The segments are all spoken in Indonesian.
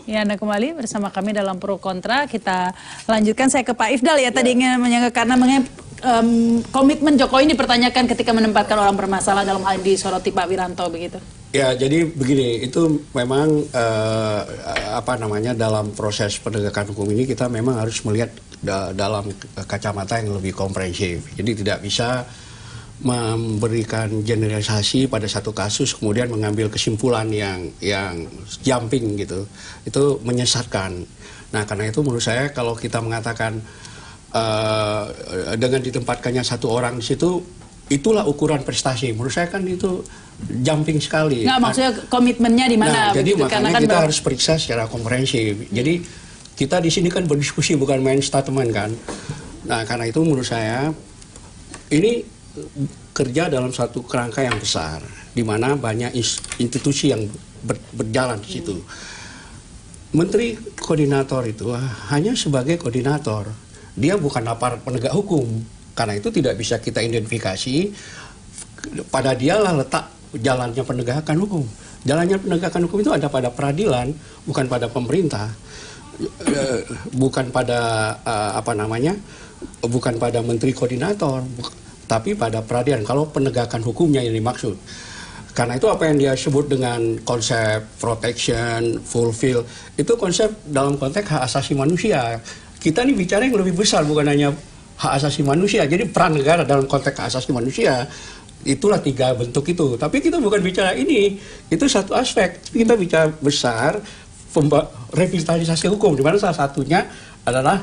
Ya, Anda kembali bersama kami dalam Pro Kontra. Kita lanjutkan, saya ke Pak Ifdal ya. Tadi ingin menyanggah karena komitmen Jokowi dipertanyakan ketika menempatkan orang bermasalah, dalam hal ini disoroti Pak Wiranto begitu. Ya, jadi begini, itu memang dalam proses penegakan hukum ini kita memang harus melihat dalam kacamata yang lebih komprehensif. Jadi tidak bisa memberikan generalisasi pada satu kasus kemudian mengambil kesimpulan yang jumping gitu, itu menyesatkan. Nah, karena itu menurut saya kalau kita mengatakan dengan ditempatkannya satu orang di situ, itulah ukuran prestasi. Menurut saya kan itu jumping sekali. Nggak, maksudnya komitmennya di mana? Nah, jadi makanya kan kita harus periksa secara komprehensif. Jadi kita di sini kan berdiskusi, bukan main statement kan. Nah, karena itu menurut saya ini kerja dalam satu kerangka yang besar, di mana banyak institusi yang berjalan di situ. Menteri koordinator itu hanya sebagai koordinator, dia bukan aparat penegak hukum. Karena itu tidak bisa kita identifikasi, pada dialah letak jalannya penegakan hukum. Jalannya penegakan hukum itu ada pada peradilan, bukan pada pemerintah, bukan pada bukan pada menteri koordinator, tapi pada peradilan, kalau penegakan hukumnya yang dimaksud. Karena itu apa yang dia sebut dengan konsep protection, fulfill, itu konsep dalam konteks hak asasi manusia. Kita ini bicara yang lebih besar, bukan hanya hak asasi manusia. Jadi peran negara dalam konteks hak asasi manusia, itulah 3 bentuk itu. Tapi kita bukan bicara ini, itu satu aspek. Kita bicara besar, revitalisasi hukum, di mana salah satunya adalah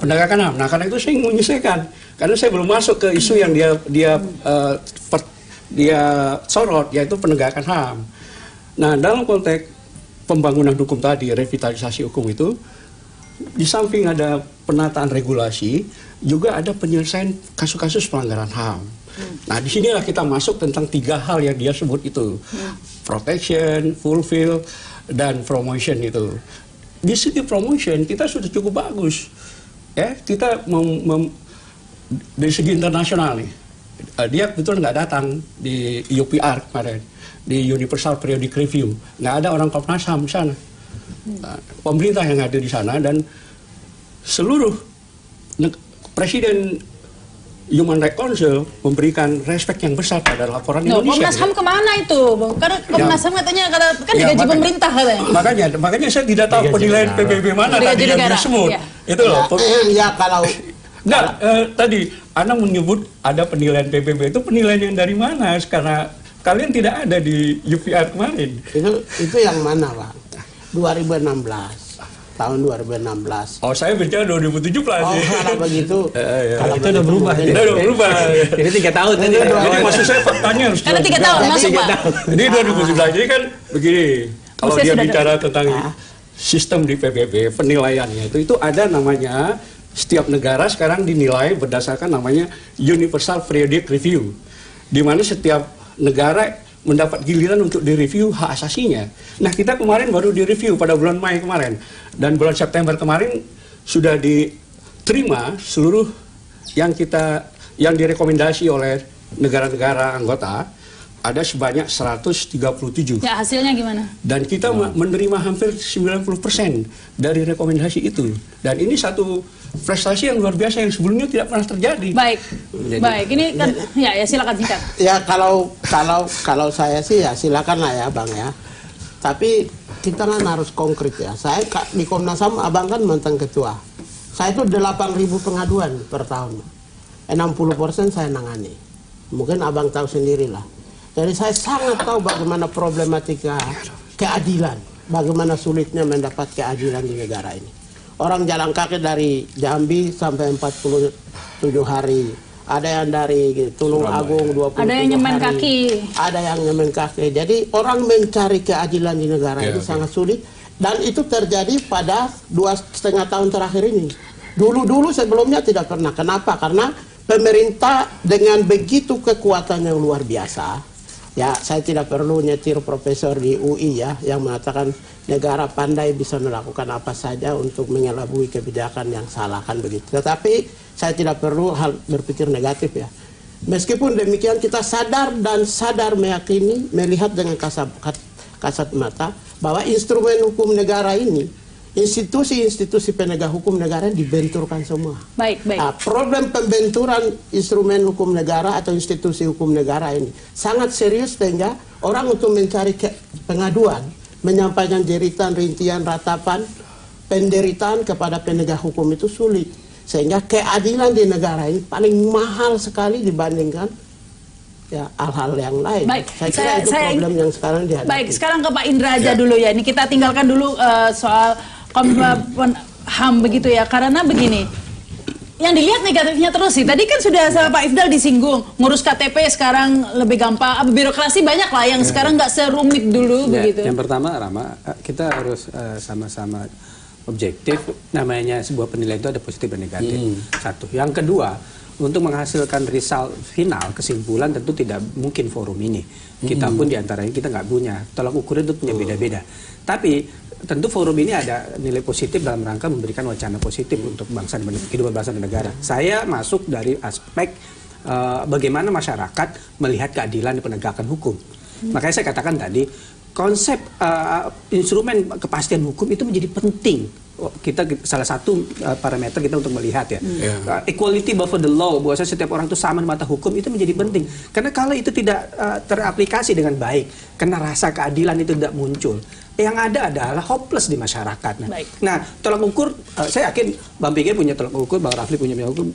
penegakan HAM. Nah, karena itu saya ingin menyelesaikan, karena saya belum masuk ke isu yang dia sorot, yaitu penegakan HAM. Nah, dalam konteks pembangunan hukum tadi, revitalisasi hukum itu, di samping ada penataan regulasi, juga ada penyelesaian kasus-kasus pelanggaran HAM. Nah, disinilah kita masuk tentang 3 hal yang dia sebut itu, protection, fulfill, dan promotion itu. Di segi promotion kita sudah cukup bagus, ya. Kita dari segi internasional nih, dia betul nggak datang di UPR kemarin, di Universal Periodic Review, nggak ada orang Komnas HAM di sana. Pemerintah yang hadir di sana, dan seluruh presiden Human Rights Council memberikan respek yang besar pada laporan Indonesia. Komnas HAM kemana itu? Karena Komnas HAM katanya kan digaji pemerintah katanya. Makanya saya tidak tahu penilaian PBB mana tadi yang disebut. Itu loh. Ya kalau tadi Anda menyebut ada penilaian PBB, itu penilaian yang dari mana? Karena kalian tidak ada di UPR kemarin. Itu yang mana, Pak? 2016. Tahun 2016. Oh, saya bicara 2017. Oh, kalau begitu. Kalau itu udah berubah. Udah berubah. Jadi 3 tahun. Jadi maksud saya faktanya harus. Karena 3 tahun masuk, Pak. Jadi 2017. Jadi kan begini. Kalau dia bicara tentang sistem di PBB, penilaiannya itu ada namanya, setiap negara sekarang dinilai berdasarkan namanya Universal Periodic Review, di mana setiap negara mendapat giliran untuk direview hak asasinya. Nah, kita kemarin baru direview pada bulan Mei kemarin, dan bulan September kemarin sudah diterima seluruh yang direkomendasi oleh negara-negara anggota, ada sebanyak 137. Ya, hasilnya gimana? Dan kita menerima hampir 90% dari rekomendasi itu. Dan ini satu prestasi yang luar biasa yang sebelumnya tidak pernah terjadi. Baik. Ini kan ya silakan singkat. Ya kalau saya sih ya silakan lah ya, Bang ya. Tapi kita kan harus konkret ya. Saya di Komnas HAM, Abang kan mantan ketua. Saya itu 8.000 pengaduan per tahun. 60% saya nangani. Mungkin Abang tahu sendirilah. Jadi saya sangat tahu bagaimana problematika keadilan, bagaimana sulitnya mendapat keadilan di negara ini. Orang jalan kaki dari Jambi sampai 47 hari, ada yang dari Tulung Agung 27 hari. Ada yang nyemen kaki. Ada yang nyemen kaki. Jadi orang mencari keadilan di negara ini sangat sulit, dan itu terjadi pada 2,5 tahun terakhir ini. Dulu sebelumnya tidak pernah. Kenapa? Karena pemerintah dengan begitu kekuatan yang luar biasa. Ya, saya tidak perlu nyetir profesor di UI ya, yang mengatakan negara pandai bisa melakukan apa saja untuk mengelabui kebijakan yang salah, kan begitu. Tetapi saya tidak perlu berpikir negatif ya. Meskipun demikian kita sadar meyakini, melihat dengan kasat mata bahwa instrumen hukum negara ini, institusi-institusi penegak hukum negara dibenturkan semua. Baik. Nah, problem pembenturan instrumen hukum negara atau institusi hukum negara ini sangat serius sehingga orang untuk mencari pengaduan, menyampaikan jeritan, rintian, ratapan, penderitaan kepada penegak hukum itu sulit. Sehingga keadilan di negara ini paling mahal sekali dibandingkan ya hal-hal yang lain. Baik, saya kira itu problem yang sekarang dihadapi. Baik, sekarang ke Pak Indra aja dulu ya. Ini kita tinggalkan dulu soal HAM begitu ya. Karena begini, yang dilihat negatifnya terus sih. Tadi kan sudah sama Pak Ifdal disinggung, ngurus KTP sekarang lebih gampang. Birokrasi banyak lah yang sekarang nggak serumit dulu begitu. Yang pertama, Rama, kita harus sama-sama objektif. Namanya sebuah penilaian itu ada positif dan negatif. Satu. Yang kedua, untuk menghasilkan result final, kesimpulan tentu tidak mungkin forum ini. Kita pun diantaranya kita nggak punya. Tolak ukur itu punya beda-beda. Tapi tentu forum ini ada nilai positif dalam rangka memberikan wacana positif untuk bangsa dan kehidupan bangsa dan negara. Saya masuk dari aspek bagaimana masyarakat melihat keadilan di penegakan hukum. Makanya saya katakan tadi, konsep instrumen kepastian hukum itu menjadi penting. Kita salah satu parameter kita untuk melihat ya. Equality before the law, bahwa setiap orang itu sama di mata hukum itu menjadi penting. Karena kalau itu tidak teraplikasi dengan baik, karena rasa keadilan itu tidak muncul, yang ada adalah hopeless di masyarakat. Nah, tolak ukur, saya yakin Bang Pikir punya tolak ukur, Bang Rafli punya tolak ukur,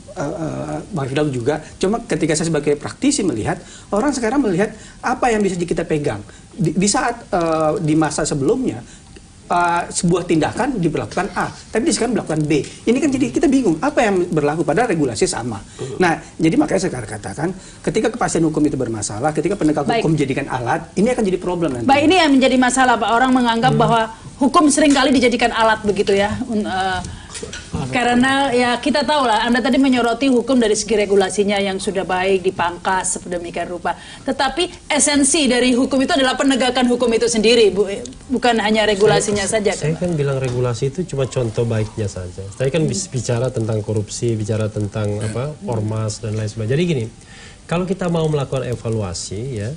Bang Ifdal juga. Cuma ketika saya sebagai praktisi melihat, orang sekarang melihat apa yang bisa kita pegang. Di saat di masa sebelumnya, sebuah tindakan diberlakukan A, tapi sekarang dilakukan B. Ini kan jadi kita bingung apa yang berlaku, padahal regulasi sama. Nah, jadi makanya saya katakan ketika kepastian hukum itu bermasalah, ketika penegak hukum dijadikan alat, ini akan jadi problem nanti. Baik, ini yang menjadi masalah, Pak. Orang menganggap bahwa hukum seringkali dijadikan alat begitu ya. Karena ya kita tahu lah, Anda tadi menyoroti hukum dari segi regulasinya yang sudah baik, dipangkas sedemikian rupa. Tetapi esensi dari hukum itu adalah penegakan hukum itu sendiri, bukan hanya regulasinya saja. Saya kan bilang regulasi itu cuma contoh baiknya saja. Saya kan bicara tentang korupsi, bicara tentang ormas dan lain sebagainya. Jadi gini, kalau kita mau melakukan evaluasi ya,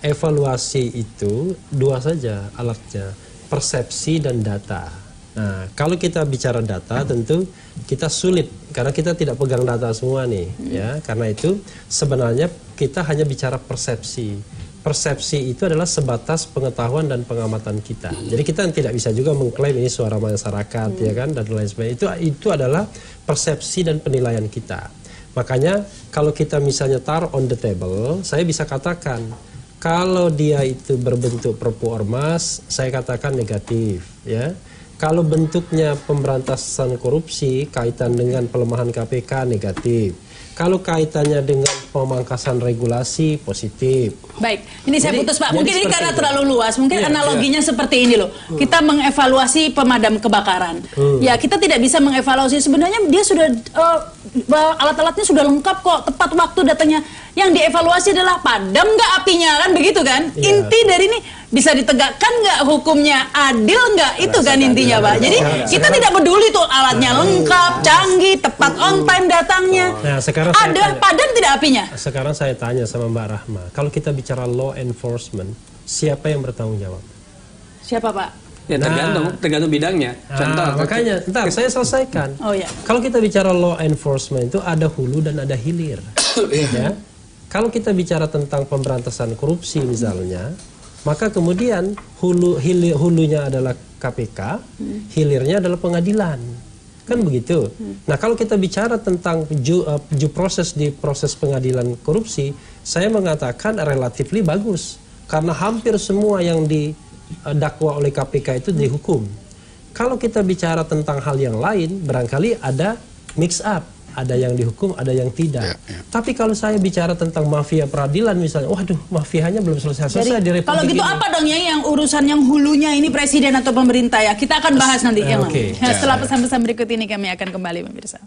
evaluasi itu dua saja alatnya, persepsi dan data. Nah, kalau kita bicara data tentu kita sulit karena kita tidak pegang data semua nih ya. Karena itu sebenarnya kita hanya bicara persepsi. Persepsi itu adalah sebatas pengetahuan dan pengamatan kita. Jadi kita tidak bisa juga mengklaim ini suara masyarakat ya kan dan lain sebagainya. Itu adalah persepsi dan penilaian kita. Makanya kalau kita misalnya taruh on the table, saya bisa katakan kalau dia itu berbentuk perpu ormas, saya katakan negatif ya. Kalau bentuknya pemberantasan korupsi, kaitan dengan pelemahan KPK, negatif. Kalau kaitannya dengan pemangkasan regulasi, positif. Baik, ini saya putus Pak. Mungkin ini karena terlalu luas. Mungkin analoginya seperti ini loh. Kita mengevaluasi pemadam kebakaran. Ya, kita tidak bisa mengevaluasi. Sebenarnya dia sudah, alat-alatnya sudah lengkap kok. Tepat waktu datangnya. Yang dievaluasi adalah padam nggak apinya, kan begitu kan? Inti dari ini, bisa ditegakkan nggak hukumnya, adil nggak, itu kan intinya Pak. Jadi kita tidak peduli tuh alatnya lengkap, canggih, tepat on time datangnya. Nah, sekarang ada padam tidak apinya. Sekarang saya tanya sama Mbak Rahma, kalau kita bicara law enforcement, siapa yang bertanggung jawab? Siapa Pak? Ya tergantung bidangnya. Contoh, makanya, ntar saya selesaikan. Oh ya. Kalau kita bicara law enforcement itu ada hulu dan ada hilir. Ya. Kalau kita bicara tentang pemberantasan korupsi misalnya, maka kemudian hulunya adalah KPK, hilirnya adalah pengadilan. Kan begitu. Nah, kalau kita bicara tentang due process di proses pengadilan korupsi, saya mengatakan relatively bagus. Karena hampir semua yang didakwa oleh KPK itu dihukum. Kalau kita bicara tentang hal yang lain, barangkali ada mix up. Ada yang dihukum, ada yang tidak. Tapi kalau saya bicara tentang mafia peradilan misalnya, waduh, mafianya belum selesai di Republik kalau gitu ini. apa dong ya yang urusan yang hulunya ini presiden atau pemerintah ya? Kita akan bahas nanti. Setelah pesan-pesan berikut ini kami akan kembali pemirsa.